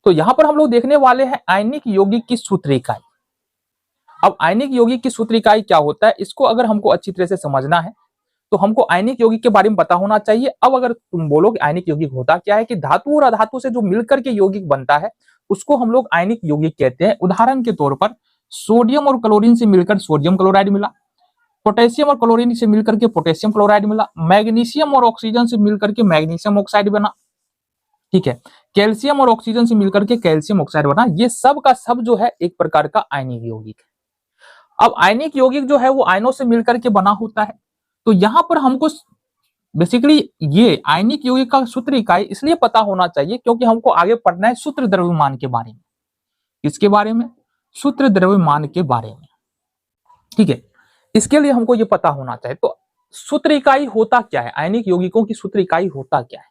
तो यहाँ पर हम लोग देखने वाले हैं आयनिक यौगिक की सूत्र इकाई। अब आयनिक यौगिक की सूत्र इकाई क्या होता है, इसको अगर हमको अच्छी तरह से समझना है तो हमको आयनिक यौगिक के बारे में पता होना चाहिए। अब अगर तुम बोलो कि आयनिक यौगिक होता क्या है, कि धातु और अधातु से जो मिलकर के यौगिक बनता है उसको हम लोग आयनिक यौगिक कहते हैं। उदाहरण के तौर पर सोडियम और क्लोरीन से मिलकर सोडियम क्लोराइड मिला, पोटेशियम और क्लोरीन से मिलकर के पोटेशियम क्लोराइड मिला, मैग्नीशियम और ऑक्सीजन से मिलकर के मैग्नीशियम ऑक्साइड बना, ठीक है, कैल्शियम और ऑक्सीजन से मिलकर के कैल्शियम ऑक्साइड बना। ये सब का सब जो है एक प्रकार का आयनिक यौगिक है। अब आयनिक यौगिक जो है वो आयनों से मिलकर के बना होता है। तो यहां पर हमको बेसिकली ये आयनिक यौगिक का सूत्र इकाई इसलिए पता होना चाहिए क्योंकि हमको आगे पढ़ना है सूत्र द्रव्यमान के बारे में। किसके बारे में? सूत्र द्रव्यमान के बारे में, ठीक है। इसके लिए हमको ये पता होना चाहिए। तो सूत्र इकाई होता क्या है, आयनिक यौगिकों की सूत्र इकाई होता क्या है?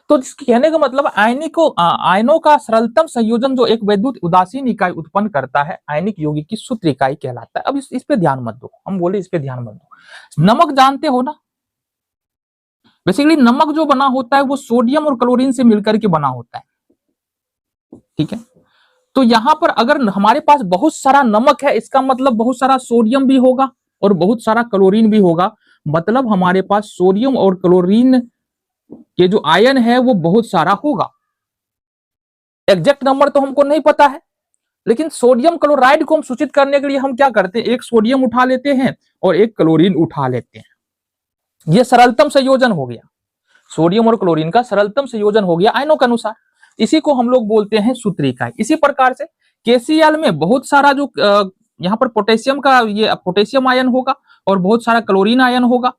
तो इसके कहने का मतलब आयनों का सरलतम संयोजन जो एक वैद्युत उदासीन इकाई उत्पन्न करता है, आयनिक यौगिक की सूत्र इकाई कहलाता है। अब इस पे ध्यान मत दो, हम बोले इस पे ध्यान मत दो। नमक जानते हो ना, बेसिकली नमक जो बना होता है वो सोडियम और क्लोरीन से मिलकर के बना होता है, ठीक है। तो यहां पर अगर हमारे पास बहुत सारा नमक है, इसका मतलब बहुत सारा सोडियम भी होगा और बहुत सारा क्लोरीन भी होगा। मतलब हमारे पास सोडियम और क्लोरीन के जो आयन है वो बहुत सारा होगा। एग्जैक्ट नंबर तो हमको नहीं पता है, लेकिन सोडियम क्लोराइड को हम सूचित करने के लिए हम क्या करते हैं, एक सोडियम उठा लेते हैं और एक क्लोरीन उठा लेते हैं। यह सरलतम संयोजन हो गया, सोडियम और क्लोरीन का सरलतम संयोजन हो गया आयनों के अनुसार। इसी को हम लोग बोलते हैं सूत्र इकाई। इसी प्रकार से KCl में बहुत सारा जो यहाँ पर पोटेशियम का ये पोटेशियम आयन होगा और बहुत सारा क्लोरीन आयन होगा,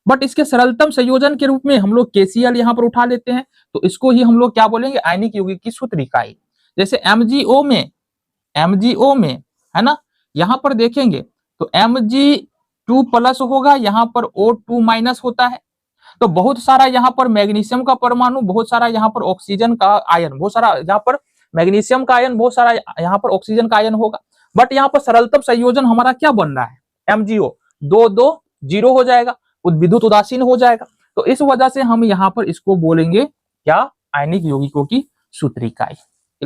बट इसके सरलतम संयोजन के रूप में हम लोग KCl यहाँ पर उठा लेते हैं। तो इसको ही हम लोग क्या बोलेंगे, आयनिक यौगिक की सूत्र इकाई। जैसे MgO में है ना, यहाँ पर देखेंगे तो Mg2+ होगा, यहाँ पर O2- होता है। तो बहुत सारा यहाँ पर मैग्नीशियम का परमाणु, बहुत सारा यहाँ पर ऑक्सीजन का आयन, बहुत सारा यहाँ पर मैग्नीशियम का आयन, बहुत सारा यहाँ पर ऑक्सीजन का आयन होगा। बट यहाँ पर सरलतम संयोजन हमारा क्या बन रहा है, MgO 2-2-0 हो जाएगा, विद्युत उदासीन हो जाएगा। तो इस वजह से हम यहाँ पर इसको बोलेंगे क्या, आयनिक यौगिकों की सूत्र इकाई।